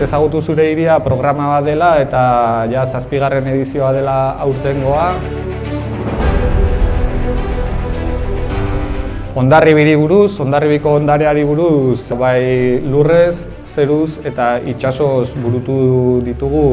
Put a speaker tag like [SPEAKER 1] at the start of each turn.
[SPEAKER 1] ezagutu zure hiria programa bat dela eta ja 7. edizioa dela aurtengoa. Hondarribiri buruz, Hondarribiko ondareari buruz, bai lurrez, zeruz eta itsasoz burutu ditugu